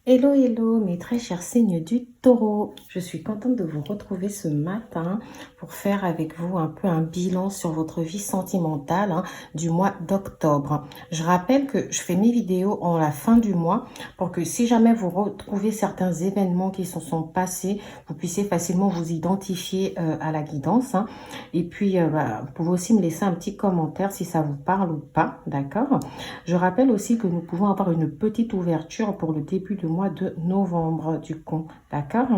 Hello, hello, mes très chers signes du taureau. Je suis contente de vous retrouver ce matin pour faire avec vous un peu un bilan sur votre vie sentimentale du mois d'octobre. Je rappelle que je fais mes vidéos en la fin du mois pour que si jamais vous retrouvez certains événements qui se sont passés, vous puissiez facilement vous identifier à la guidance. Et puis, vous pouvez aussi me laisser un petit commentaire si ça vous parle ou pas, d'accord? Je rappelle aussi que nous pouvons avoir une petite ouverture pour le début du mois de novembre du coup, d'accord?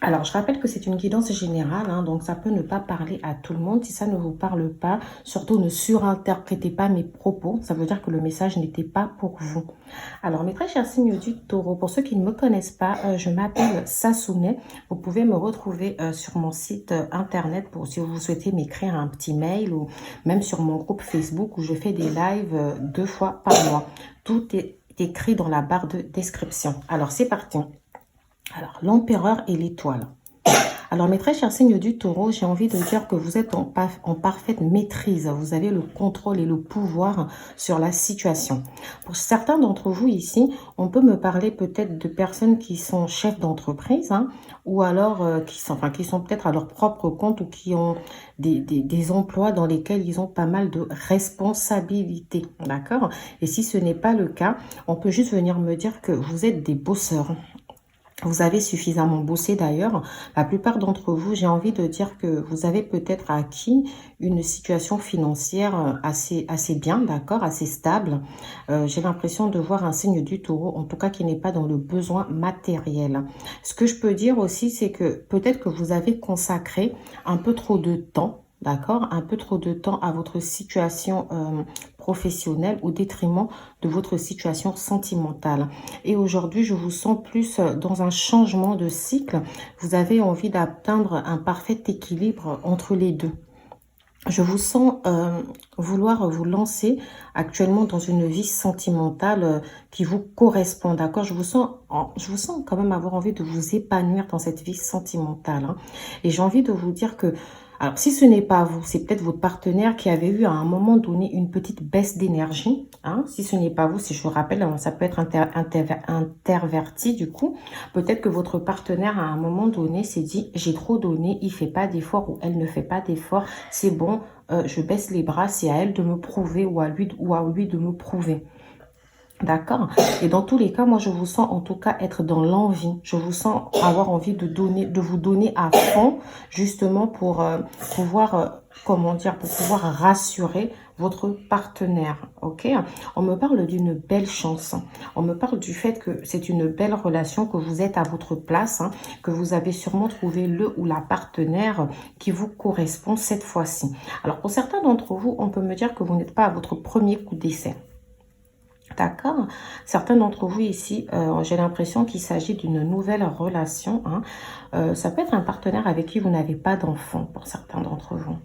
Alors, je rappelle que c'est une guidance générale, donc ça peut ne pas parler à tout le monde. Si ça ne vous parle pas, surtout ne surinterprétez pas mes propos. Ça veut dire que le message n'était pas pour vous. Alors, mes très chers signes du taureau, pour ceux qui ne me connaissent pas, je m'appelle Sassoune. Vous pouvez me retrouver sur mon site internet pour si vous souhaitez m'écrire un petit mail ou même sur mon groupe Facebook où je fais des lives 2 fois par mois. Tout est écrit dans la barre de description. Alors, c'est parti. Alors, l'empereur et l'étoile. Alors, mes très chers signes du taureau, j'ai envie de dire que vous êtes en parfaite maîtrise. Vous avez le contrôle et le pouvoir sur la situation. Pour certains d'entre vous ici, on peut me parler peut-être de personnes qui sont chefs d'entreprise ou alors qui sont peut-être à leur propre compte ou qui ont des emplois dans lesquels ils ont pas mal de responsabilités. D'accord? Et si ce n'est pas le cas, on peut juste venir me dire que vous êtes des bosseurs. Vous avez suffisamment bossé d'ailleurs. La plupart d'entre vous, j'ai envie de dire que vous avez peut-être acquis une situation financière assez bien, d'accord, assez stable. J'ai l'impression de voir un signe du taureau, en tout cas qui n'est pas dans le besoin matériel. Ce que je peux dire aussi, c'est que peut-être que vous avez consacré un peu trop de temps, d'accord, un peu trop de temps à votre situation professionnelle au détriment de votre situation sentimentale. Et aujourd'hui, je vous sens plus dans un changement de cycle. Vous avez envie d'atteindre un parfait équilibre entre les deux. Je vous sens vouloir vous lancer actuellement dans une vie sentimentale qui vous correspond, d'accord? Je vous sens quand même avoir envie de vous épanouir dans cette vie sentimentale. Et j'ai envie de vous dire que, alors si ce n'est pas vous, c'est peut-être votre partenaire qui avait eu à un moment donné une petite baisse d'énergie. Si ce n'est pas vous, si je vous rappelle, ça peut être interverti du coup. Peut-être que votre partenaire à un moment donné s'est dit, j'ai trop donné, il fait pas d'effort ou elle ne fait pas d'effort, c'est bon, je baisse les bras, c'est à elle de me prouver ou à lui de me prouver. D'accord? Et dans tous les cas, moi, je vous sens en tout cas être dans l'envie. Je vous sens avoir envie de vous donner à fond, justement pour pouvoir, comment dire, pour pouvoir rassurer votre partenaire. Ok? On me parle d'une belle chance. On me parle du fait que c'est une belle relation, que vous êtes à votre place, que vous avez sûrement trouvé le ou la partenaire qui vous correspond cette fois-ci. Alors, pour certains d'entre vous, on peut me dire que vous n'êtes pas à votre premier coup d'essai. D'accord. Certains d'entre vous ici, j'ai l'impression qu'il s'agit d'une nouvelle relation. Ça peut être un partenaire avec qui vous n'avez pas d'enfant pour certains d'entre vous.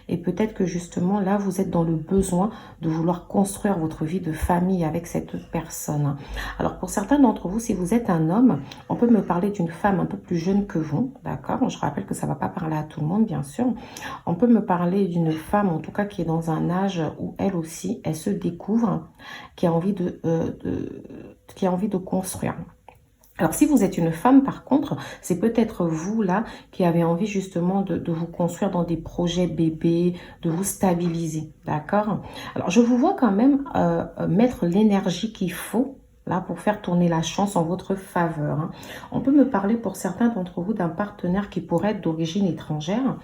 Et peut-être que justement, là, vous êtes dans le besoin de vouloir construire votre vie de famille avec cette personne. Alors, pour certains d'entre vous, si vous êtes un homme, on peut me parler d'une femme un peu plus jeune que vous, d'accord? Je rappelle que ça ne va pas parler à tout le monde, bien sûr. On peut me parler d'une femme, en tout cas, qui est dans un âge où elle aussi, elle se découvre, qui a envie qui a envie de construire. Alors, si vous êtes une femme, par contre, c'est peut-être vous, là, qui avez envie justement de vous construire dans des projets bébés, de vous stabiliser, d'accord? Alors, je vous vois quand même mettre l'énergie qu'il faut, là, pour faire tourner la chance en votre faveur. On peut me parler pour certains d'entre vous d'un partenaire qui pourrait être d'origine étrangère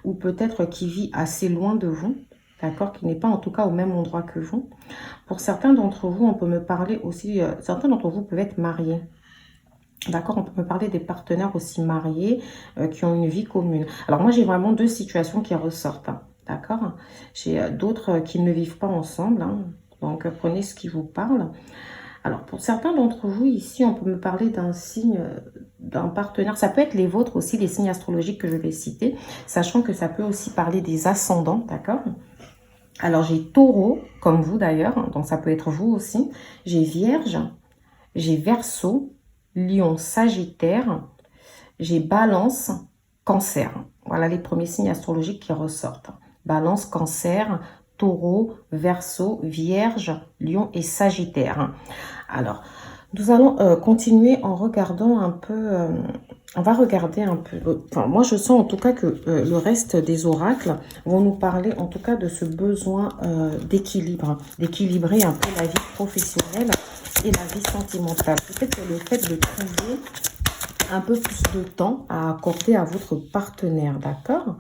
ou peut-être qui vit assez loin de vous, d'accord? Qui n'est pas en tout cas au même endroit que vous. Pour certains d'entre vous, on peut me parler aussi, certains d'entre vous peuvent être mariés. D'accord, on peut me parler des partenaires aussi mariés qui ont une vie commune. Alors moi, j'ai vraiment deux situations qui ressortent. D'accord, j'ai d'autres qui ne vivent pas ensemble. Donc, prenez ce qui vous parle. Alors, pour certains d'entre vous ici, on peut me parler d'un signe, d'un partenaire. Ça peut être les vôtres aussi, les signes astrologiques que je vais citer. Sachant que ça peut aussi parler des ascendants. D'accord. Alors, j'ai taureau, comme vous d'ailleurs. Donc, ça peut être vous aussi. J'ai vierge, j'ai verseau, lion, sagittaire, j'ai balance, cancer. Voilà les premiers signes astrologiques qui ressortent. Balance, cancer, taureau, verseau, vierge, lion et sagittaire. Alors, Nous allons continuer en regardant un peu, on va regarder un peu, enfin moi je sens en tout cas que le reste des oracles vont nous parler en tout cas de ce besoin d'équilibre, d'équilibrer un peu la vie professionnelle et la vie sentimentale. Peut-être que le fait de trouver un peu plus de temps à accorder à votre partenaire, d'accord?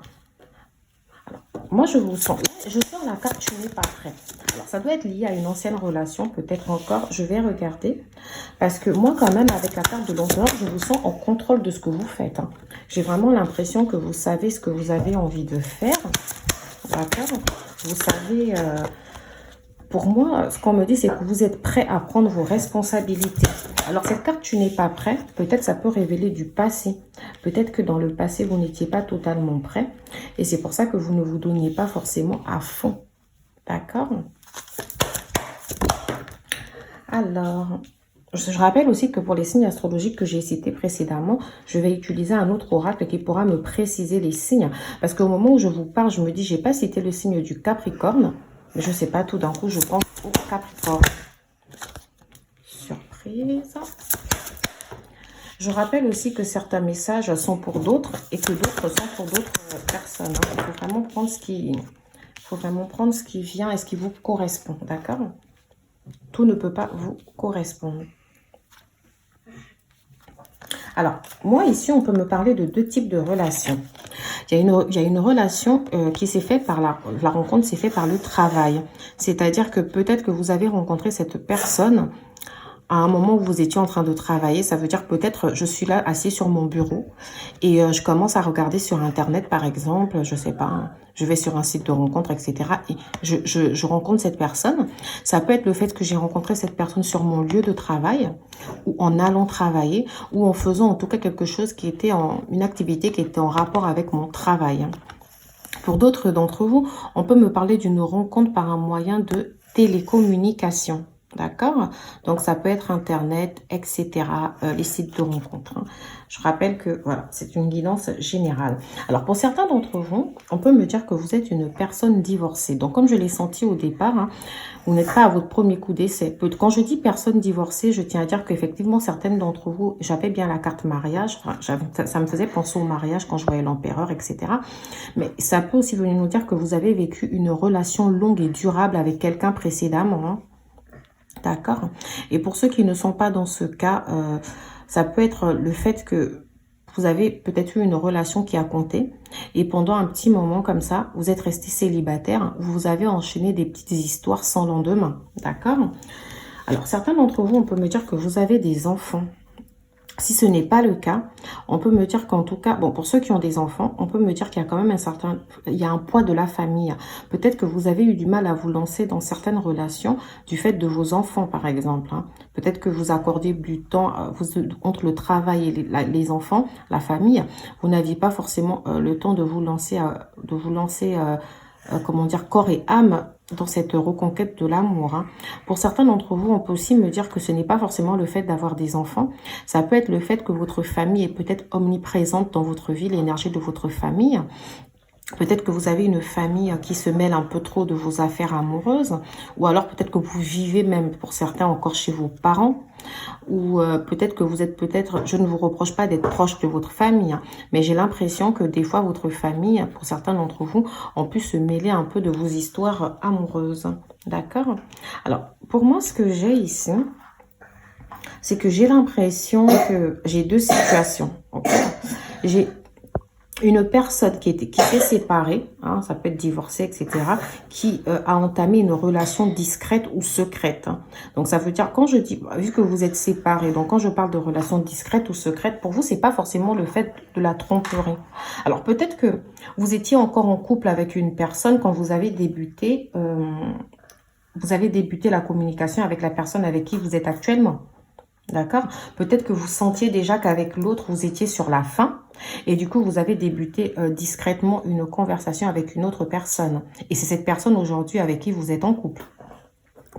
Moi, je vous sens. Je sens la carte, tu n'es pas prêt. Alors, ça doit être lié à une ancienne relation, peut-être encore. Je vais regarder. Parce que moi, quand même, avec la carte de l'empereur, je vous sens en contrôle de ce que vous faites. Hein. J'ai vraiment l'impression que vous savez ce que vous avez envie de faire. D'accord? Vous savez... pour moi, ce qu'on me dit, c'est que vous êtes prêt à prendre vos responsabilités. Alors, cette carte, tu n'es pas prêt. Peut-être ça peut révéler du passé. Peut-être que dans le passé, vous n'étiez pas totalement prêt. Et c'est pour ça que vous ne vous donniez pas forcément à fond. D'accord? Alors, je rappelle aussi que pour les signes astrologiques que j'ai cités précédemment, je vais utiliser un autre oracle qui pourra me préciser les signes. Parce qu'au moment où je vous parle, je me dis, j'ai pas cité le signe du Capricorne. Mais je sais pas, tout d'un coup, je pense au Capricorne. Surprise. Je rappelle aussi que certains messages sont pour d'autres et que d'autres sont pour d'autres personnes. Il faut vraiment prendre ce qui vient et ce qui vous correspond, d'accord? Tout ne peut pas vous correspondre. Alors, moi ici, on peut me parler de deux types de relations. Il y a une relation qui s'est faite par la rencontre s'est faite par le travail. C'est-à-dire que peut-être que vous avez rencontré cette personne à un moment où vous étiez en train de travailler. Ça veut dire peut-être je suis là assis sur mon bureau et je commence à regarder sur Internet, par exemple, je sais pas, je vais sur un site de rencontre, etc. Et je rencontre cette personne. Ça peut être le fait que j'ai rencontré cette personne sur mon lieu de travail ou en allant travailler ou en faisant en tout cas quelque chose qui était une activité qui était en rapport avec mon travail. Pour d'autres d'entre vous, on peut me parler d'une rencontre par un moyen de télécommunication. D'accord? Donc, ça peut être Internet, etc., les sites de rencontres. Hein. Je rappelle que, voilà, c'est une guidance générale. Alors, pour certains d'entre vous, on peut me dire que vous êtes une personne divorcée. Donc, comme je l'ai senti au départ, hein, vous n'êtes pas à votre premier coup d'essai. Quand je dis personne divorcée, je tiens à dire qu'effectivement, certaines d'entre vous, j'avais bien la carte mariage. Enfin, ça me faisait penser au mariage quand je voyais l'empereur, etc. Mais ça peut aussi venir nous dire que vous avez vécu une relation longue et durable avec quelqu'un précédemment. Hein. D'accord. Et pour ceux qui ne sont pas dans ce cas, ça peut être le fait que vous avez peut-être eu une relation qui a compté et pendant un petit moment comme ça, vous êtes resté célibataire, vous avez enchaîné des petites histoires sans lendemain. D'accord. Alors, certains d'entre vous, on peut me dire que vous avez des enfants. Si ce n'est pas le cas, on peut me dire qu'en tout cas, bon, pour ceux qui ont des enfants, on peut me dire qu'il y a quand même il y a un poids de la famille. Peut-être que vous avez eu du mal à vous lancer dans certaines relations du fait de vos enfants, par exemple. Hein. Peut-être que vous accordiez du temps entre le travail et les enfants, la famille. Vous n'aviez pas forcément le temps de vous lancer, comment dire, corps et âme dans cette reconquête de l'amour. Hein. Pour certains d'entre vous, on peut aussi me dire que ce n'est pas forcément le fait d'avoir des enfants. Ça peut être le fait que votre famille est peut-être omniprésente dans votre vie, l'énergie de votre famille. Peut-être que vous avez une famille qui se mêle un peu trop de vos affaires amoureuses. Ou alors peut-être que vous vivez même, pour certains, encore chez vos parents. Ou peut-être que vous êtes je ne vous reproche pas d'être proche de votre famille, hein, mais j'ai l'impression que des fois votre famille, pour certains d'entre vous, ont pu se mêler un peu de vos histoires amoureuses. D'accord? Alors, pour moi, ce que j'ai ici, c'est que j'ai l'impression que j'ai deux situations. Okay? J'ai une personne qui s'est séparée, hein, ça peut être divorcée, etc., qui a entamé une relation discrète ou secrète. Hein. Donc, ça veut dire, quand je dis, vu que vous êtes séparés, donc quand je parle de relation discrète ou secrète, pour vous, c'est pas forcément le fait de la tromperie. Alors, peut-être que vous étiez encore en couple avec une personne quand vous avez débuté la communication avec la personne avec qui vous êtes actuellement. D'accord? Peut-être que vous sentiez déjà qu'avec l'autre, vous étiez sur la fin. Et du coup, vous avez débuté discrètement une conversation avec une autre personne. Et c'est cette personne aujourd'hui avec qui vous êtes en couple.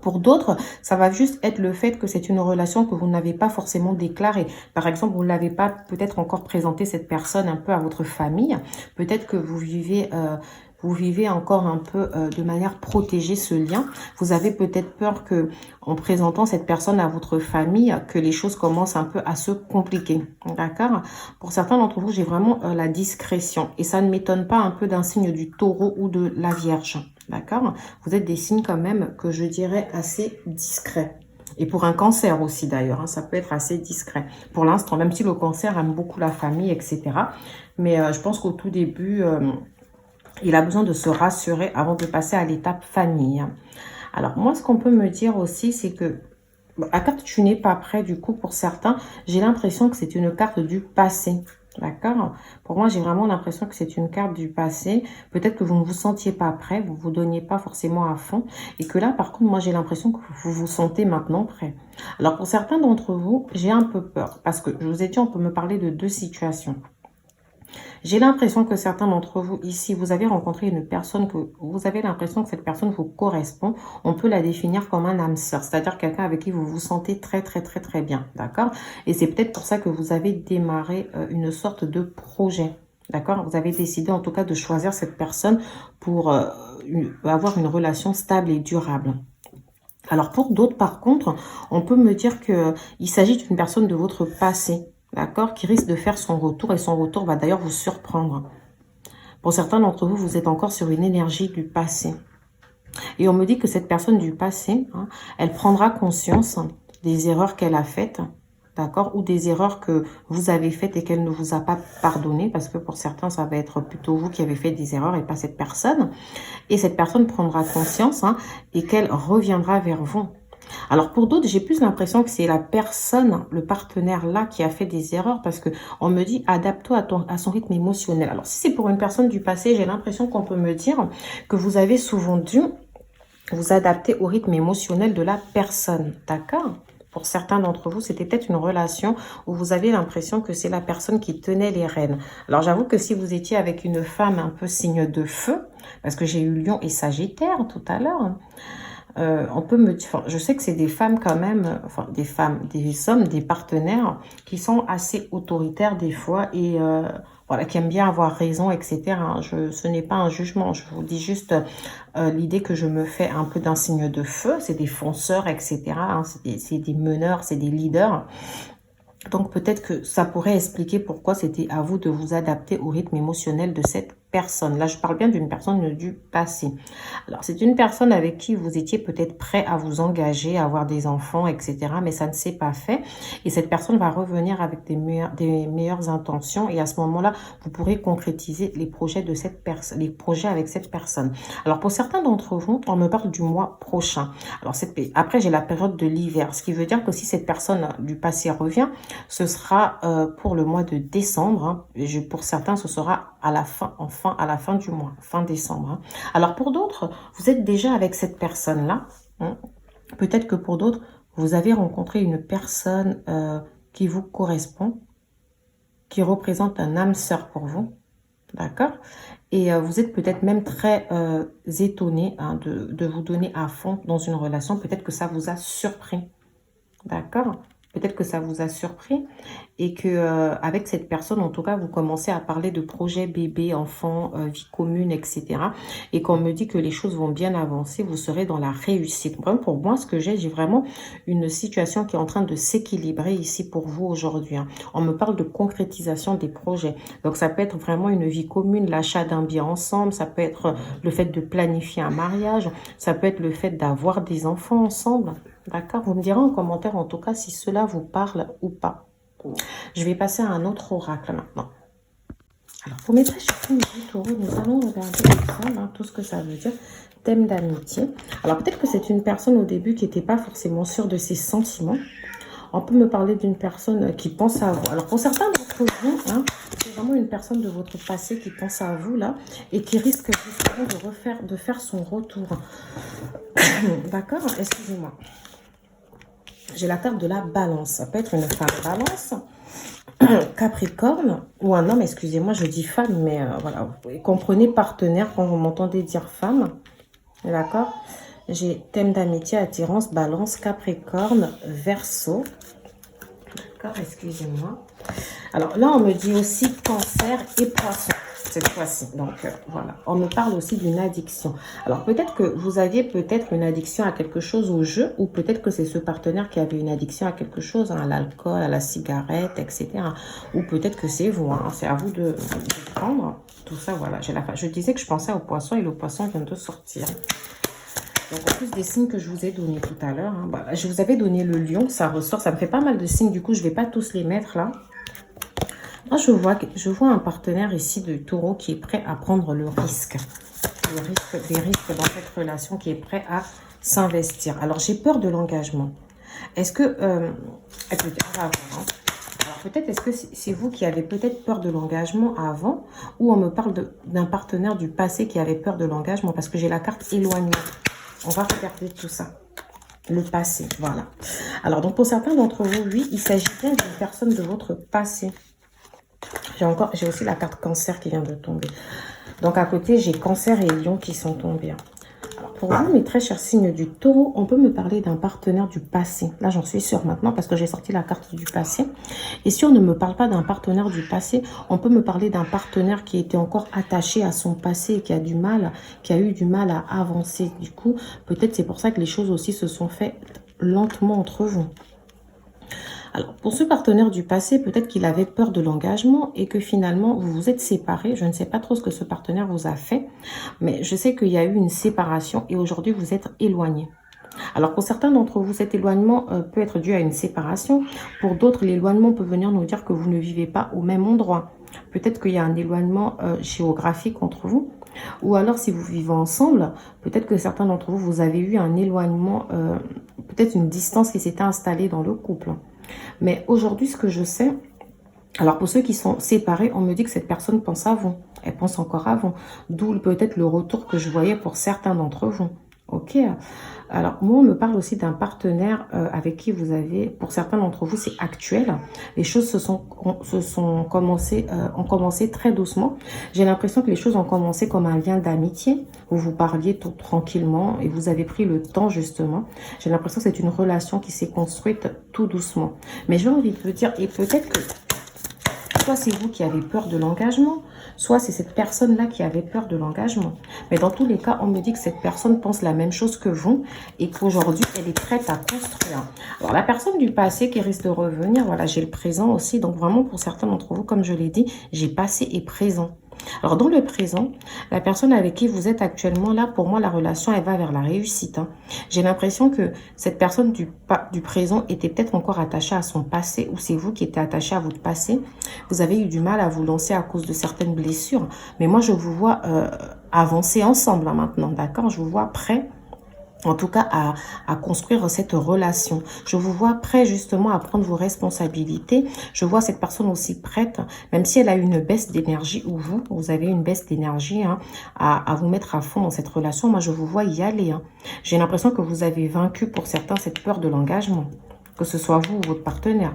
Pour d'autres, ça va juste être le fait que c'est une relation que vous n'avez pas forcément déclarée. Par exemple, vous ne l'avez pas peut-être encore présenté cette personne un peu à votre famille. Peut-être que vous vivez vous vivez encore un peu de manière protégée ce lien. Vous avez peut-être peur que, en présentant cette personne à votre famille, que les choses commencent un peu à se compliquer. D'accord? Pour certains d'entre vous, j'ai vraiment la discrétion. Et ça ne m'étonne pas un peu d'un signe du taureau ou de la vierge. D'accord? Vous êtes des signes quand même que je dirais assez discrets. Et pour un cancer aussi d'ailleurs, hein, ça peut être assez discret. Pour l'instant, même si le cancer aime beaucoup la famille, etc. Mais je pense qu'au tout début, il a besoin de se rassurer avant de passer à l'étape famille. Alors moi, ce qu'on peut me dire aussi, c'est que la carte tu n'es pas prêt, du coup, pour certains, j'ai l'impression que c'est une carte du passé. D'accord? Pour moi, j'ai vraiment l'impression que c'est une carte du passé. Peut-être que vous ne vous sentiez pas prêt, vous ne vous donniez pas forcément à fond. Et que là, par contre, moi, j'ai l'impression que vous vous sentez maintenant prêt. Alors, pour certains d'entre vous, j'ai un peu peur. Parce que, je vous ai dit, on peut me parler de deux situations. J'ai l'impression que certains d'entre vous ici, vous avez rencontré une personne que vous avez l'impression que cette personne vous correspond. On peut la définir comme un âme sœur, c'est-à-dire quelqu'un avec qui vous vous sentez très bien, d'accord? Et c'est peut-être pour ça que vous avez démarré une sorte de projet, d'accord? Vous avez décidé en tout cas de choisir cette personne pour avoir une relation stable et durable. Alors pour d'autres, par contre, on peut me dire qu'il s'agit d'une personne de votre passé, d'accord, qui risque de faire son retour et son retour va d'ailleurs vous surprendre. Pour certains d'entre vous, vous êtes encore sur une énergie du passé. Et on me dit que cette personne du passé, hein, elle prendra conscience des erreurs qu'elle a faites, d'accord, ou des erreurs que vous avez faites et qu'elle ne vous a pas pardonné, parce que pour certains, ça va être plutôt vous qui avez fait des erreurs et pas cette personne. Et cette personne prendra conscience hein, et qu'elle reviendra vers vous. Alors pour d'autres, j'ai plus l'impression que c'est la personne, le partenaire là qui a fait des erreurs parce que on me dit adapte-toi à son rythme émotionnel. Alors si c'est pour une personne du passé, j'ai l'impression qu'on peut me dire que vous avez souvent dû vous adapter au rythme émotionnel de la personne, d'accord? Pour certains d'entre vous, c'était peut-être une relation où vous avez l'impression que c'est la personne qui tenait les rênes. Alors j'avoue que si vous étiez avec une femme un peu signe de feu, parce que j'ai eu Lion et Sagittaire tout à l'heure, on peut me dire, enfin, je sais que c'est des femmes quand même, enfin des femmes, des hommes, des partenaires qui sont assez autoritaires des fois et voilà, qui aiment bien avoir raison, etc. Ce n'est pas un jugement, je vous dis juste l'idée que je me fais un peu d'un signe de feu, c'est des fonceurs, etc. Hein, c'est des meneurs, c'est des leaders. Donc peut-être que ça pourrait expliquer pourquoi c'était à vous de vous adapter au rythme émotionnel de cette personne. Là, je parle bien d'une personne du passé. Alors, c'est une personne avec qui vous étiez peut-être prêt à vous engager, à avoir des enfants, etc. Mais ça ne s'est pas fait. Et cette personne va revenir avec des meilleures intentions. Et à ce moment-là, vous pourrez concrétiser les projets de cette personne, les projets avec cette personne. Alors, pour certains d'entre vous, on me parle du mois prochain. Alors, après, j'ai la période de l'hiver. Ce qui veut dire que si cette personne du passé revient, ce sera pour le mois de décembre. Hein. Pour certains, ce sera à la fin du mois, fin décembre. Hein. Alors pour d'autres, vous êtes déjà avec cette personne-là. Hein. Peut-être que pour d'autres, vous avez rencontré une personne qui vous correspond, qui représente un âme sœur pour vous. D'accord? Et vous êtes peut-être même très étonné hein, de vous donner à fond dans une relation. Peut-être que ça vous a surpris. D'accord? Peut-être que ça vous a surpris et que avec cette personne, en tout cas, vous commencez à parler de projets bébé, enfant, vie commune, etc. Et qu'on me dit que les choses vont bien avancer, vous serez dans la réussite. Vraiment, pour moi, ce que j'ai vraiment une situation qui est en train de s'équilibrer ici pour vous aujourd'hui. Hein. On me parle de concrétisation des projets. Donc, ça peut être vraiment une vie commune, l'achat d'un bien ensemble. Ça peut être le fait de planifier un mariage. Ça peut être le fait d'avoir des enfants ensemble. D'accord? Vous me direz en commentaire en tout cas si cela vous parle ou pas. Je vais passer à un autre oracle maintenant. Alors pour mes très chers taureaux, nous allons regarder ensemble hein, tout ce que ça veut dire. Thème d'amitié. Alors peut-être que c'est une personne au début qui n'était pas forcément sûre de ses sentiments. On peut me parler d'une personne qui pense à vous. Alors pour certains d'entre vous, hein, c'est vraiment une personne de votre passé qui pense à vous là et qui risque justement de faire son retour. D'accord? Excusez-moi. J'ai la carte de la balance. Ça peut être une femme balance, Capricorne, ou un homme, excusez-moi, je dis femme, mais voilà. Vous comprenez partenaire quand vous m'entendez dire femme. D'accord? J'ai thème d'amitié, attirance, balance, Capricorne, Verseau. D'accord, excusez-moi. Alors là, on me dit aussi cancer et poisson. cette fois-ci. Donc, voilà. On me parle aussi d'une addiction. Alors, peut-être que vous aviez peut-être une addiction à quelque chose au jeu, ou peut-être que c'est ce partenaire qui avait une addiction à quelque chose, hein, à l'alcool, à la cigarette, etc. Ou peut-être que c'est vous. Hein. C'est à vous de prendre tout ça. Voilà. Je disais que je pensais au poisson et le poisson vient de sortir. Donc, en plus des signes que je vous ai donnés tout à l'heure, hein, bah, je vous avais donné le lion, ça ressort, ça me fait pas mal de signes, du coup, je ne vais pas tous les mettre là. Moi, je vois un partenaire ici de taureau qui est prêt à prendre le risque. Des risques dans cette relation, qui est prêt à s'investir. Alors, j'ai peur de l'engagement. Est-ce que... écoutez, on va voir, hein. Alors, peut-être, est-ce que c'est vous qui avez peut-être peur de l'engagement avant, ou on me parle d'un partenaire du passé qui avait peur de l'engagement, parce que j'ai la carte éloignement. On va regarder tout ça. Le passé, voilà. Alors, donc, pour certains d'entre vous, oui, il s'agit bien d'une personne de votre passé. J'ai aussi la carte cancer qui vient de tomber. Donc, à côté, j'ai cancer et lion qui sont tombés. Alors, pour vous, mes très chers signes du taureau, on peut me parler d'un partenaire du passé. Là, j'en suis sûre maintenant parce que j'ai sorti la carte du passé. Et si on ne me parle pas d'un partenaire du passé, on peut me parler d'un partenaire qui était encore attaché à son passé et qui a eu du mal à avancer. Du coup, peut-être c'est pour ça que les choses aussi se sont faites lentement entre vous. Alors, pour ce partenaire du passé, peut-être qu'il avait peur de l'engagement et que finalement, vous vous êtes séparés. Je ne sais pas trop ce que ce partenaire vous a fait, mais je sais qu'il y a eu une séparation et aujourd'hui, vous êtes éloignés. Alors, pour certains d'entre vous, cet éloignement peut être dû à une séparation. Pour d'autres, l'éloignement peut venir nous dire que vous ne vivez pas au même endroit. Peut-être qu'il y a un éloignement géographique entre vous. Ou alors, si vous vivez ensemble, peut-être que certains d'entre vous, vous avez eu un éloignement, peut-être une distance qui s'était installée dans le couple. Mais aujourd'hui, ce que je sais, alors pour ceux qui sont séparés, on me dit que cette personne pense à vous. Elle pense encore à vous. D'où peut-être le retour que je voyais pour certains d'entre vous. Ok. Alors, moi, on me parle aussi d'un partenaire avec qui vous avez, pour certains d'entre vous, c'est actuel. Les choses ont commencé très doucement. J'ai l'impression que les choses ont commencé comme un lien d'amitié, où vous parliez tout tranquillement et vous avez pris le temps, justement. J'ai l'impression que c'est une relation qui s'est construite tout doucement. Mais j'ai envie de vous dire, et peut-être que soit c'est vous qui avez peur de l'engagement, soit c'est cette personne-là qui avait peur de l'engagement. Mais dans tous les cas, on me dit que cette personne pense la même chose que vous et qu'aujourd'hui, elle est prête à construire. Alors, la personne du passé qui risque de revenir, voilà, j'ai le présent aussi. Donc, vraiment, pour certains d'entre vous, comme je l'ai dit, j'ai passé et présent. Alors, dans le présent, la personne avec qui vous êtes actuellement, là, pour moi, la relation, elle va vers la réussite. Hein. J'ai l'impression que cette personne du présent était peut-être encore attachée à son passé, ou c'est vous qui étiez attaché à votre passé. Vous avez eu du mal à vous lancer à cause de certaines blessures. Mais moi, je vous vois avancer ensemble hein, maintenant, d'accord? Je vous vois prêt, en tout cas, à construire cette relation. Je vous vois prêt justement à prendre vos responsabilités. Je vois cette personne aussi prête, même si elle a une baisse d'énergie, ou vous avez une baisse d'énergie hein, à vous mettre à fond dans cette relation. Moi, je vous vois y aller. Hein. J'ai l'impression que vous avez vaincu pour certains cette peur de l'engagement, que ce soit vous ou votre partenaire.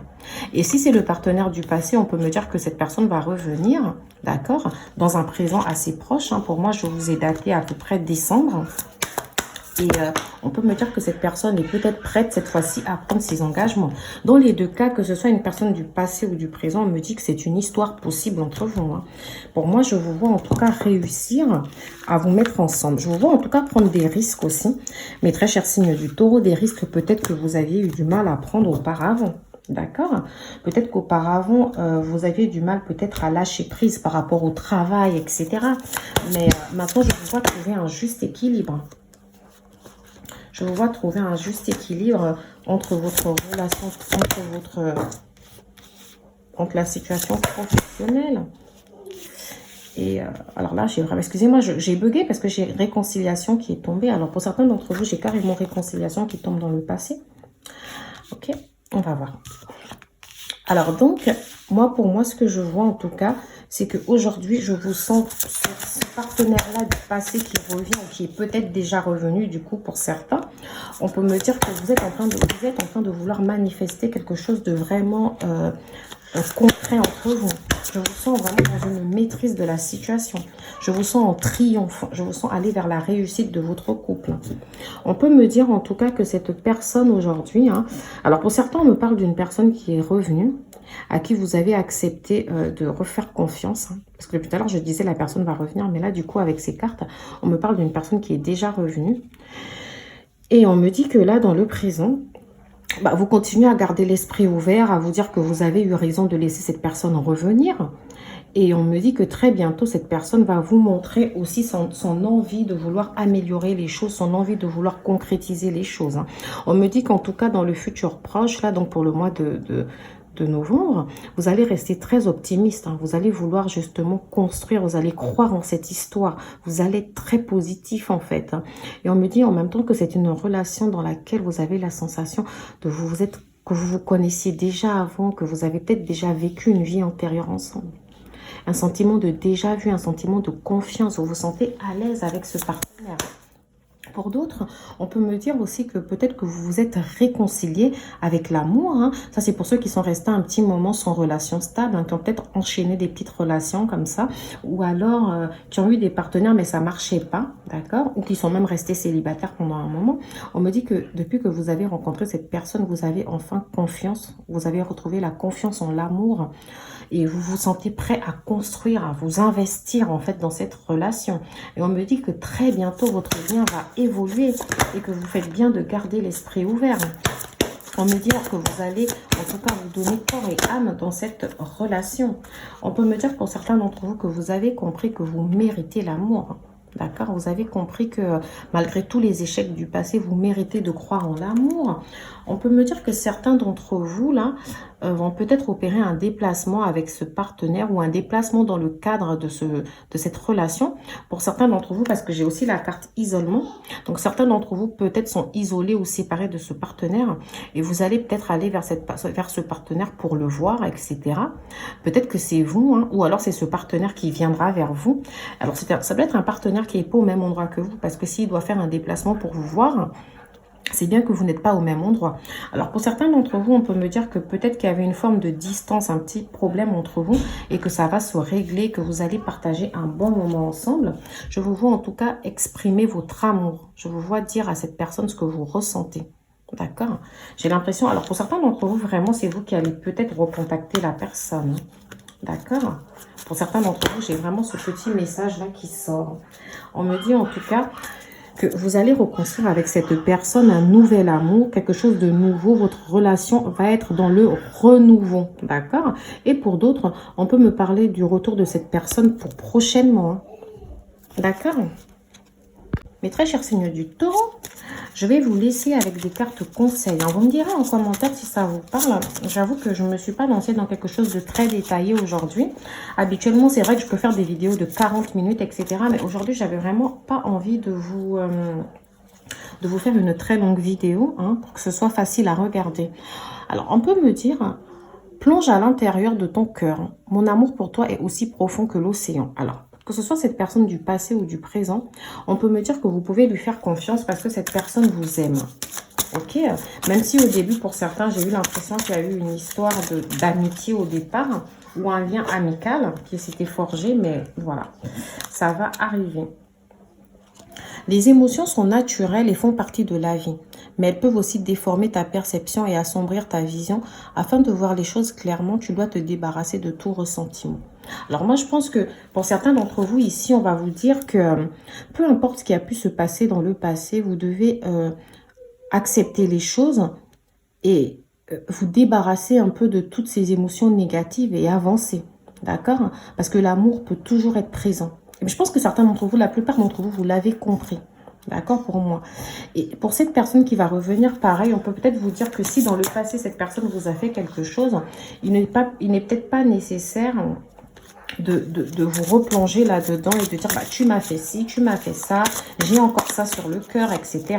Et si c'est le partenaire du passé, on peut me dire que cette personne va revenir, d'accord, dans un présent assez proche. Hein. Pour moi, je vous ai daté à peu près décembre. Et on peut me dire que cette personne est peut-être prête cette fois-ci à prendre ses engagements. Dans les deux cas, que ce soit une personne du passé ou du présent, on me dit que c'est une histoire possible entre vous. Hein. Pour moi, je vous vois en tout cas réussir à vous mettre ensemble. Je vous vois en tout cas prendre des risques aussi. Mes très chers signes du taureau, des risques peut-être que vous aviez eu du mal à prendre auparavant. D'accord? Peut-être qu'auparavant, vous aviez du mal peut-être à lâcher prise par rapport au travail, etc. Mais maintenant, je vous vois trouver un juste équilibre. Je vous vois trouver un juste équilibre entre votre relation, entre la situation professionnelle. Et alors là, excusez-moi, j'ai bugué parce que j'ai réconciliation qui est tombée. Alors pour certains d'entre vous, j'ai carrément réconciliation qui tombe dans le passé. Ok, on va voir. Alors donc, pour moi, ce que je vois en tout cas, c'est qu'aujourd'hui, je vous sens ce partenaire-là du passé qui revient, ou qui est peut-être déjà revenu du coup pour certains. On peut me dire que vous êtes en train de vouloir manifester quelque chose de vraiment concret entre vous. Je vous sens vraiment dans une maîtrise de la situation. Je vous sens en triomphe. Je vous sens aller vers la réussite de votre couple. On peut me dire en tout cas que cette personne aujourd'hui, alors pour certains on me parle d'une personne qui est revenue, à qui vous avez accepté de refaire confiance. Parce que tout à l'heure je disais la personne va revenir, mais là du coup avec ces cartes, on me parle d'une personne qui est déjà revenue. Et on me dit que là dans le présent, vous continuez à garder l'esprit ouvert, à vous dire que vous avez eu raison de laisser cette personne revenir. Et on me dit que très bientôt, cette personne va vous montrer aussi son envie de vouloir améliorer les choses, son envie de vouloir concrétiser les choses. On me dit qu'en tout cas, dans le futur proche, là, donc pour le mois de novembre, vous allez rester très optimiste. Vous allez vouloir justement construire, vous allez croire en cette histoire. Vous allez être très positif en fait. Et on me dit en même temps que c'est une relation dans laquelle vous avez la sensation de que vous vous connaissiez déjà avant, que vous avez peut-être déjà vécu une vie antérieure ensemble. Un sentiment de déjà-vu, un sentiment de confiance. Vous vous sentez à l'aise avec ce partenaire. Pour d'autres, on peut me dire aussi que peut-être que vous vous êtes réconcilié avec l'amour. Ça, c'est pour ceux qui sont restés un petit moment sans relation stable, qui ont peut-être enchaîné des petites relations comme ça. Ou alors, qui ont eu des partenaires, mais ça ne marchait pas, d'accord? Ou qui sont même restés célibataires pendant un moment. On me dit que depuis que vous avez rencontré cette personne, vous avez enfin confiance. Vous avez retrouvé la confiance en l'amour. Et vous vous sentez prêt à construire, à vous investir en fait dans cette relation. Et on me dit que très bientôt votre lien va évoluer et que vous faites bien de garder l'esprit ouvert. On me dit que vous allez en tout cas vous donner corps et âme dans cette relation. On peut me dire pour certains d'entre vous que vous avez compris que vous méritez l'amour. D'accord? Vous avez compris que malgré tous les échecs du passé, vous méritez de croire en l'amour. On peut me dire que certains d'entre vous, là, vont peut-être opérer un déplacement avec ce partenaire ou un déplacement dans le cadre de cette relation. Pour certains d'entre vous, parce que j'ai aussi la carte isolement. Donc, certains d'entre vous, peut-être, sont isolés ou séparés de ce partenaire. Et vous allez peut-être aller vers ce partenaire pour le voir, etc. Peut-être que c'est vous, ou alors c'est ce partenaire qui viendra vers vous. Alors, ça peut être un partenaire qui n'est pas au même endroit que vous, parce que s'il doit faire un déplacement pour vous voir, c'est bien que vous n'êtes pas au même endroit. Alors, pour certains d'entre vous, on peut me dire que peut-être qu'il y avait une forme de distance, un petit problème entre vous et que ça va se régler, que vous allez partager un bon moment ensemble. Je vous vois en tout cas exprimer votre amour. Je vous vois dire à cette personne ce que vous ressentez. D'accord? J'ai l'impression, alors pour certains d'entre vous, vraiment, c'est vous qui allez peut-être recontacter la personne. D'accord? Pour certains d'entre vous, j'ai vraiment ce petit message-là qui sort. On me dit en tout cas que vous allez reconstruire avec cette personne un nouvel amour, quelque chose de nouveau. Votre relation va être dans le renouveau, d'accord? Et pour d'autres, on peut me parler du retour de cette personne pour prochainement, d'accord? Mes très chers signes du taureau, je vais vous laisser avec des cartes conseils. Vous me direz en commentaire si ça vous parle. J'avoue que je ne me suis pas lancée dans quelque chose de très détaillé aujourd'hui. Habituellement, c'est vrai que je peux faire des vidéos de 40 minutes, etc. Mais aujourd'hui, j'avais vraiment pas envie de vous faire une très longue vidéo, pour que ce soit facile à regarder. Alors, on peut me dire, plonge à l'intérieur de ton cœur. Mon amour pour toi est aussi profond que l'océan. Alors, que ce soit cette personne du passé ou du présent, on peut me dire que vous pouvez lui faire confiance parce que cette personne vous aime. Ok? Même si au début, pour certains, j'ai eu l'impression qu'il y a eu une histoire d'amitié au départ ou un lien amical qui s'était forgé, mais voilà, ça va arriver. Les émotions sont naturelles et font partie de la vie, mais elles peuvent aussi déformer ta perception et assombrir ta vision. Afin de voir les choses clairement, tu dois te débarrasser de tout ressentiment. Alors moi, je pense que pour certains d'entre vous ici, on va vous dire que peu importe ce qui a pu se passer dans le passé, vous devez accepter les choses et vous débarrasser un peu de toutes ces émotions négatives et avancer. D'accord? Parce que l'amour peut toujours être présent. Mais je pense que certains d'entre vous, la plupart d'entre vous, vous l'avez compris. D'accord pour moi. Et pour cette personne qui va revenir, pareil, on peut peut-être vous dire que si dans le passé, cette personne vous a fait quelque chose, il n'est peut-être pas nécessaire de vous replonger là-dedans et de dire, tu m'as fait ci, tu m'as fait ça, j'ai encore ça sur le cœur, etc.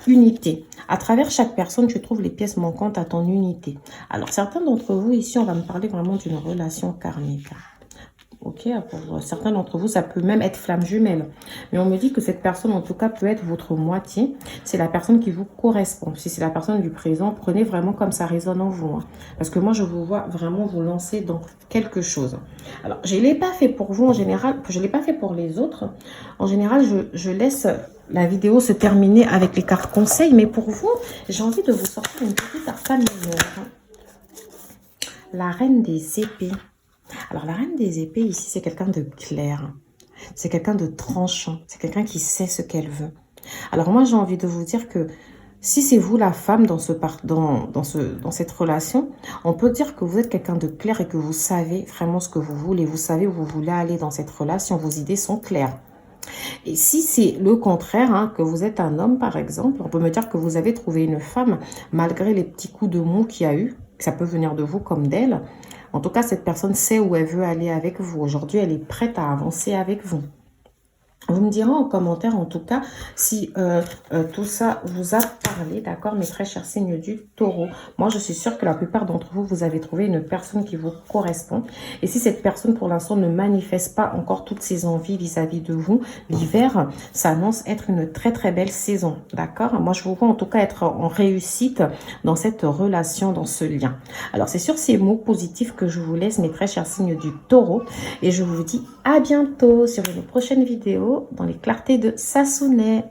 Unité. À travers chaque personne, tu trouves les pièces manquantes à ton unité. Alors, certains d'entre vous, ici, on va me parler vraiment d'une relation karmique. Ok, pour certains d'entre vous, ça peut même être flamme jumelle. Mais on me dit que cette personne, en tout cas, peut être votre moitié. C'est la personne qui vous correspond. Si c'est la personne du présent, prenez vraiment comme ça résonne en vous. Hein. Parce que moi, je vous vois vraiment vous lancer dans quelque chose. Alors, je ne l'ai pas fait pour vous en général. Je ne l'ai pas fait pour les autres. En général, je laisse la vidéo se terminer avec les cartes conseils. Mais pour vous, j'ai envie de vous sortir une petite arcane mineure. La reine des épées. Alors, la reine des épées, ici, c'est quelqu'un de clair. C'est quelqu'un de tranchant. C'est quelqu'un qui sait ce qu'elle veut. Alors, moi, j'ai envie de vous dire que si c'est vous, la femme, dans cette relation, on peut dire que vous êtes quelqu'un de clair et que vous savez vraiment ce que vous voulez. Vous savez où vous voulez aller dans cette relation. Vos idées sont claires. Et si c'est le contraire, hein, que vous êtes un homme, par exemple, on peut me dire que vous avez trouvé une femme, malgré les petits coups de mou qu'il y a eu, que ça peut venir de vous comme d'elle. En tout cas, cette personne sait où elle veut aller avec vous. Aujourd'hui, elle est prête à avancer avec vous. Vous me direz en commentaire, en tout cas, si tout ça vous a parlé, d'accord, mes très chers signes du taureau. Moi, je suis sûre que la plupart d'entre vous, vous avez trouvé une personne qui vous correspond. Et si cette personne, pour l'instant, ne manifeste pas encore toutes ses envies vis-à-vis de vous, l'hiver s'annonce être une très, très belle saison, d'accord. Moi, je vous vois en tout cas être en réussite dans cette relation, dans ce lien. Alors, c'est sur ces mots positifs que je vous laisse, mes très chers signes du taureau. Et je vous dis à bientôt sur une prochaine vidéo dans les clartés de Sassonet.